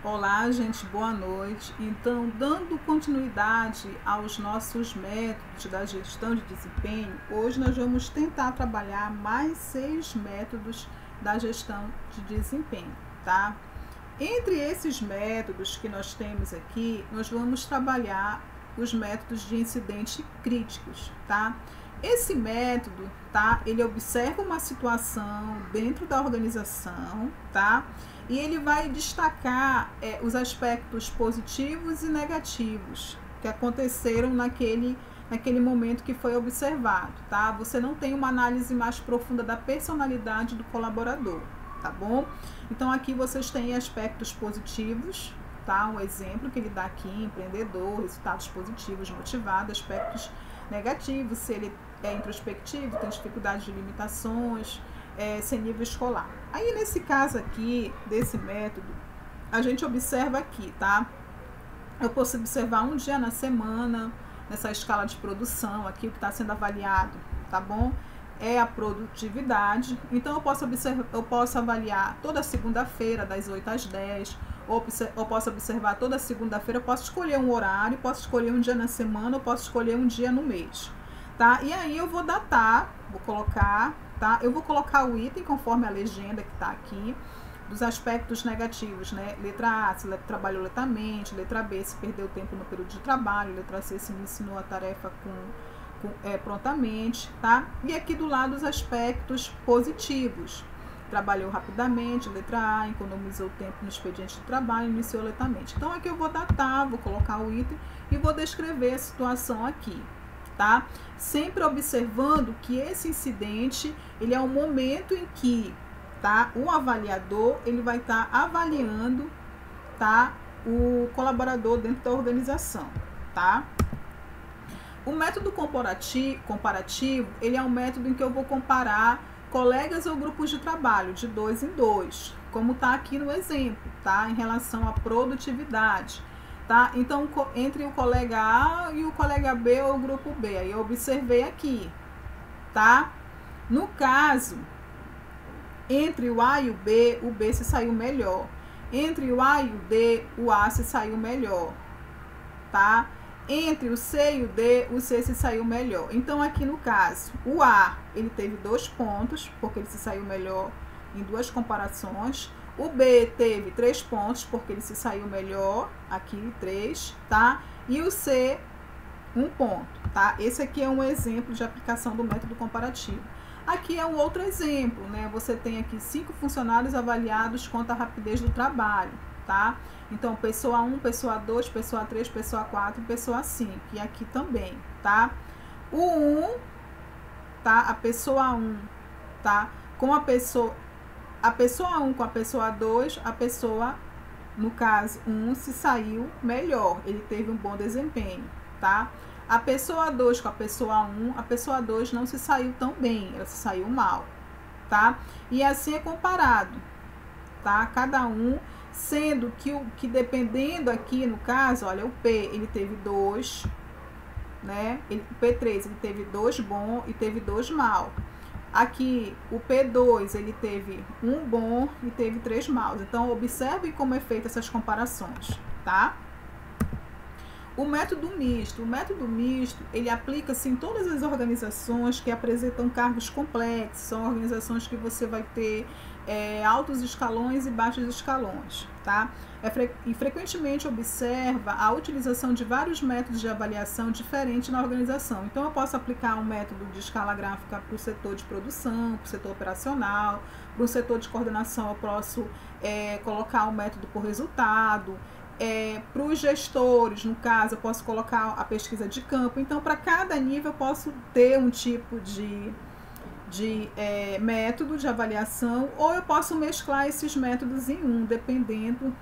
Olá, gente, boa noite. Então, dando continuidade aos nossos métodos da gestão de desempenho, hoje nós vamos tentar trabalhar mais 6 métodos da gestão de desempenho, tá? Entre esses métodos que nós temos aqui, nós vamos trabalhar os métodos de incidentes críticos, tá? Esse método, tá? Ele observa uma situação dentro da organização, tá? E ele vai destacar os aspectos positivos e negativos que aconteceram naquele momento que foi observado, tá? Você não tem uma análise mais profunda da personalidade do colaborador, tá bom? Então aqui vocês têm aspectos positivos, tá? Um exemplo que ele dá aqui, empreendedor, resultados positivos, motivado, aspectos negativos, se ele é introspectivo, tem dificuldade de limitações, sem nível escolar. Aí nesse caso aqui, desse método, a gente observa aqui, tá? Eu posso observar um dia na semana, nessa escala de produção aqui, o que está sendo avaliado, tá bom? É a produtividade. Então eu posso avaliar toda segunda-feira, das 8 às 10, ou posso observar toda segunda-feira, eu posso escolher um horário, posso escolher um dia na semana, ou posso escolher um dia no mês, tá? E aí eu vou datar, vou colocar, tá? Eu vou colocar o item conforme a legenda que está aqui, dos aspectos negativos, né? Letra A, se trabalhou lentamente, letra B, se perdeu tempo no período de trabalho, letra C, se ensinou a tarefa prontamente, tá? E aqui do lado os aspectos positivos. Trabalhou rapidamente, letra A, economizou tempo no expediente de trabalho, iniciou lentamente. Então aqui eu vou datar, vou colocar o item e vou descrever a situação aqui, tá? Sempre observando que esse incidente, ele é o momento em que, tá, o avaliador, ele vai estar avaliando, tá, o colaborador dentro da organização, tá? O método comparativo, ele é um método em que eu vou comparar colegas ou grupos de trabalho de 2 em 2, como está aqui no exemplo, tá? Em relação à produtividade, tá? Então, entre o colega A e o colega B ou o grupo B, aí eu observei aqui, tá? No caso, entre o A e o B se saiu melhor. Entre o A e o D, o A se saiu melhor, tá? Entre o C e o D, o C se saiu melhor. Então, aqui no caso, o A, ele teve 2 pontos, porque ele se saiu melhor em 2 comparações. O B teve 3 pontos, porque ele se saiu melhor, aqui 3, tá? E o C, 1 ponto, tá? Esse aqui é um exemplo de aplicação do método comparativo. Aqui é um outro exemplo, né? Você tem aqui 5 funcionários avaliados quanto à rapidez do trabalho, tá? Então, pessoa 1, pessoa 2, pessoa 3, pessoa 4 e pessoa 5. E aqui também, tá? O 1, tá? A pessoa 1, tá? Com a pessoa 1 com a pessoa 2, a pessoa, no caso, 1 se saiu melhor. Ele teve um bom desempenho, tá? A pessoa 2 com a pessoa 1, a pessoa 2 não se saiu tão bem, ela se saiu mal, tá? E assim é comparado, tá? Cada um, sendo que dependendo aqui no caso, olha, o P, ele teve 2, né? O P3, ele teve 2 bom e teve 2 mal. Aqui, o P2, ele teve 1 bom e teve 3 maus. Então, observe como é feita essas comparações, tá? O método misto, ele aplica-se em todas as organizações que apresentam cargos complexos, são organizações que você vai ter altos escalões e baixos escalões, tá? E frequentemente observa a utilização de vários métodos de avaliação diferentes na organização. Então, eu posso aplicar um método de escala gráfica para o setor de produção, para o setor operacional, para o setor de coordenação eu posso colocar um método por resultado. Para os gestores, no caso, eu posso colocar a pesquisa de campo. Então, para cada nível, eu posso ter um tipo de método de avaliação, ou eu posso mesclar esses métodos em um, dependendo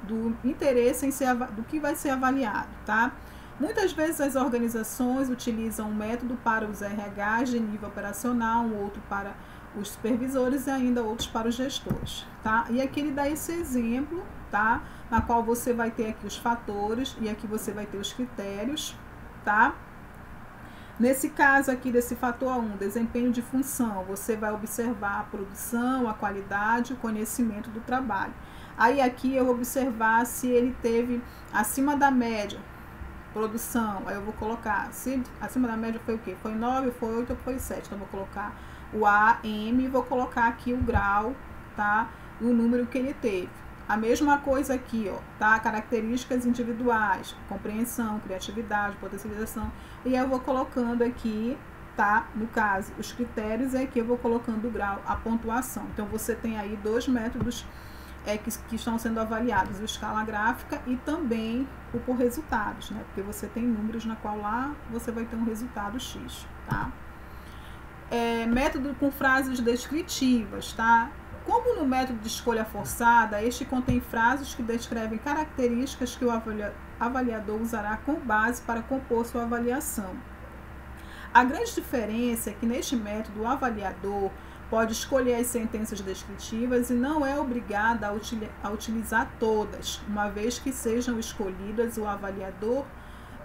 do interesse do que vai ser avaliado, tá? Muitas vezes as organizações utilizam um método para os RHs de nível operacional, um outro para os supervisores e ainda outros para os gestores, tá? E aqui ele dá esse exemplo, tá? Na qual você vai ter aqui os fatores e aqui você vai ter os critérios, tá? Nesse caso aqui desse fator 1, desempenho de função, você vai observar a produção, a qualidade, o conhecimento do trabalho. Aí aqui eu vou observar se ele teve acima da média, produção, aí eu vou colocar, se acima da média foi o quê? Foi 9, foi 8 ou foi 7, então eu vou colocar o AM e vou colocar aqui o grau, tá? O número que ele teve. A mesma coisa aqui, ó, tá? Características individuais, compreensão, criatividade, potencialização, e eu vou colocando aqui, tá? No caso, os critérios, e aqui eu vou colocando o grau, a pontuação. Então, você tem aí dois métodos que estão sendo avaliados, o escala gráfica e também o por resultados, né? Porque você tem números na qual lá você vai ter um resultado X, tá? Método com frases descritivas, tá? Como no método de escolha forçada, este contém frases que descrevem características que o avaliador usará como base para compor sua avaliação. A grande diferença é que neste método o avaliador pode escolher as sentenças descritivas e não é obrigada a utilizar todas. Uma vez que sejam escolhidas, o avaliador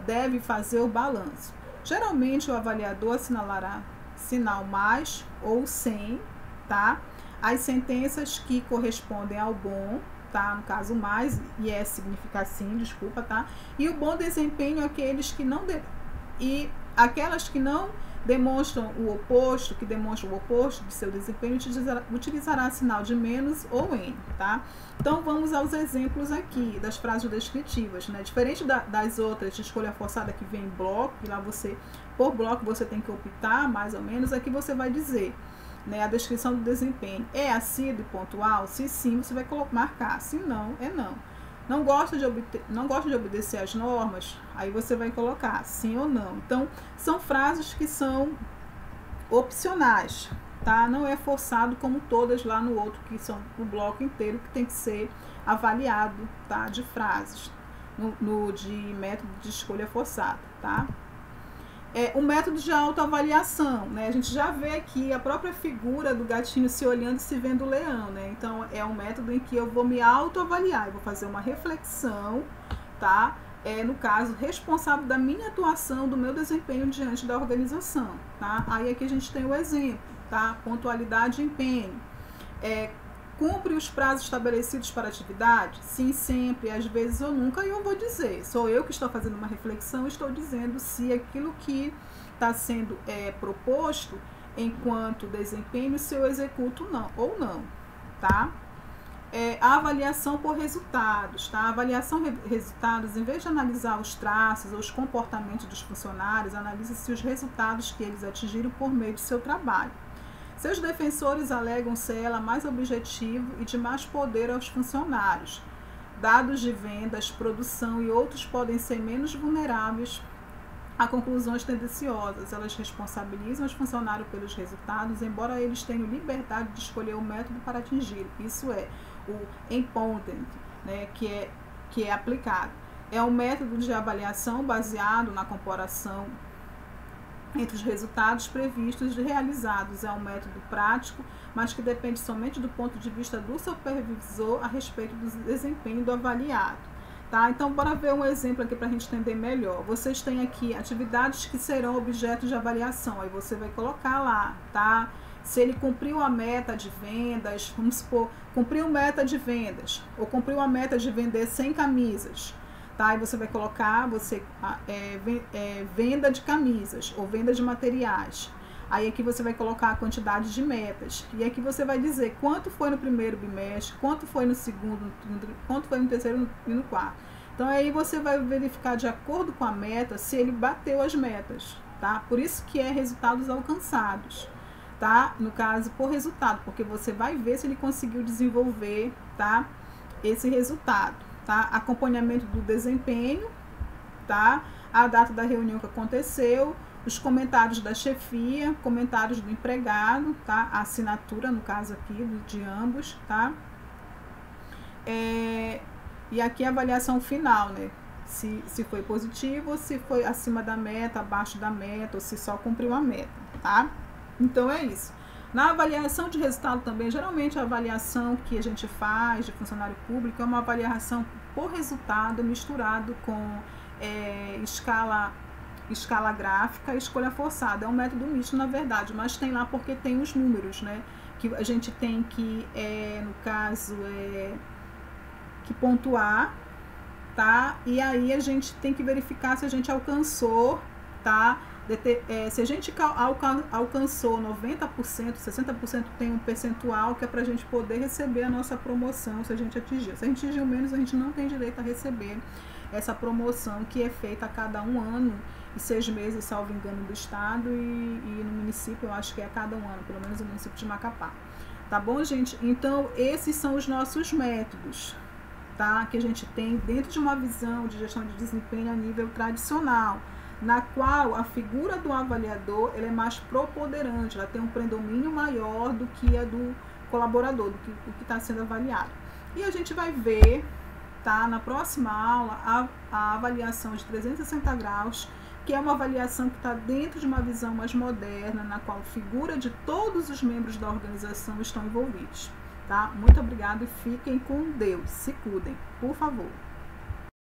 deve fazer o balanço. Geralmente, o avaliador assinalará sinal mais ou sem, tá? As sentenças que correspondem ao bom, tá? No caso, mais, e significa sim, desculpa, tá? E o bom desempenho, aqueles que não... E aquelas que não demonstram o oposto, que demonstram o oposto de seu desempenho, utilizará sinal de menos ou N, tá? Então, vamos aos exemplos aqui das frases descritivas, né? Diferente das outras de escolha forçada que vem em bloco, e lá você, por bloco, você tem que optar, mais ou menos, aqui você vai dizer, né, a descrição do desempenho é assíduo e pontual? Se sim, você vai marcar, se não, é não. Não gosta de obedecer às normas, aí você vai colocar sim ou não. Então, são frases que são opcionais, tá? Não é forçado como todas lá no outro, que são o bloco inteiro, que tem que ser avaliado, tá? De frases, de método de escolha forçada, tá? O método de autoavaliação, né? A gente já vê aqui a própria figura do gatinho se olhando e se vendo o leão, né? Então, é um método em que eu vou me autoavaliar, eu vou fazer uma reflexão, tá? No caso, responsável da minha atuação, do meu desempenho diante da organização, tá? Aí aqui a gente tem o exemplo, tá? Pontualidade e empenho. Cumpre os prazos estabelecidos para a atividade? Sim, sempre, às vezes ou nunca, e eu vou dizer, sou eu que estou fazendo uma reflexão, estou dizendo se aquilo que está sendo proposto enquanto desempenho, se eu executo não, ou não, tá? A avaliação por resultados, tá? A avaliação por resultados, em vez de analisar os traços ou os comportamentos dos funcionários, analisa-se os resultados que eles atingiram por meio de seu trabalho. Seus defensores alegam ser ela mais objetivo e de mais poder aos funcionários. Dados de vendas, produção e outros podem ser menos vulneráveis a conclusões tendenciosas. Elas responsabilizam os funcionários pelos resultados, embora eles tenham liberdade de escolher o método para atingir. Isso é o empowerment, né, que é aplicado. É um método de avaliação baseado na comparação entre os resultados previstos e realizados. É um método prático, mas que depende somente do ponto de vista do supervisor a respeito do desempenho do avaliado, tá? Então, bora ver um exemplo aqui para a gente entender melhor. Vocês têm aqui atividades que serão objeto de avaliação, aí você vai colocar lá, tá? Se ele cumpriu a meta de vendas, vamos supor, cumpriu meta de vendas, ou cumpriu a meta de vender 100 camisas, tá? E você vai colocar venda de camisas ou venda de materiais. Aí aqui você vai colocar a quantidade de metas. E aqui você vai dizer quanto foi no primeiro bimestre, quanto foi no segundo, quanto foi no terceiro e no quarto. Então aí você vai verificar de acordo com a meta se ele bateu as metas, tá? Por isso que é resultados alcançados, tá? No caso, por resultado, porque você vai ver se ele conseguiu desenvolver, tá? Esse resultado. Tá? Acompanhamento do desempenho, tá? A data da reunião que aconteceu, os comentários da chefia, comentários do empregado, tá? A assinatura, no caso aqui, de ambos, tá? E aqui a avaliação final, né? Se foi positivo ou se foi acima da meta, abaixo da meta, ou se só cumpriu a meta, tá? Então, é isso. Na avaliação de resultado também, geralmente a avaliação que a gente faz de funcionário público é uma avaliação por resultado misturado com escala gráfica e escolha forçada. É um método misto, na verdade, mas tem lá porque tem os números, né? Que a gente tem que, no caso, que pontuar, tá? E aí a gente tem que verificar se a gente alcançou, tá? Se a gente alcançou 90%, 60% tem um percentual que é para a gente poder receber a nossa promoção, se a gente atingiu. Se a gente atingiu menos, a gente não tem direito a receber essa promoção que é feita a cada 1 ano e 6 meses, salvo engano, do estado e no município, eu acho que é a cada 1 ano, pelo menos no município de Macapá. Tá bom, gente? Então, esses são os nossos métodos, tá? Que a gente tem dentro de uma visão de gestão de desempenho a nível tradicional, na qual a figura do avaliador ela é mais preponderante, ela tem um predomínio maior do que a do colaborador, do que está sendo avaliado. E a gente vai ver, tá, na próxima aula, a avaliação de 360 graus, que é uma avaliação que está dentro de uma visão mais moderna, na qual a figura de todos os membros da organização estão envolvidos. Tá? Muito obrigada e fiquem com Deus. Se cuidem, por favor.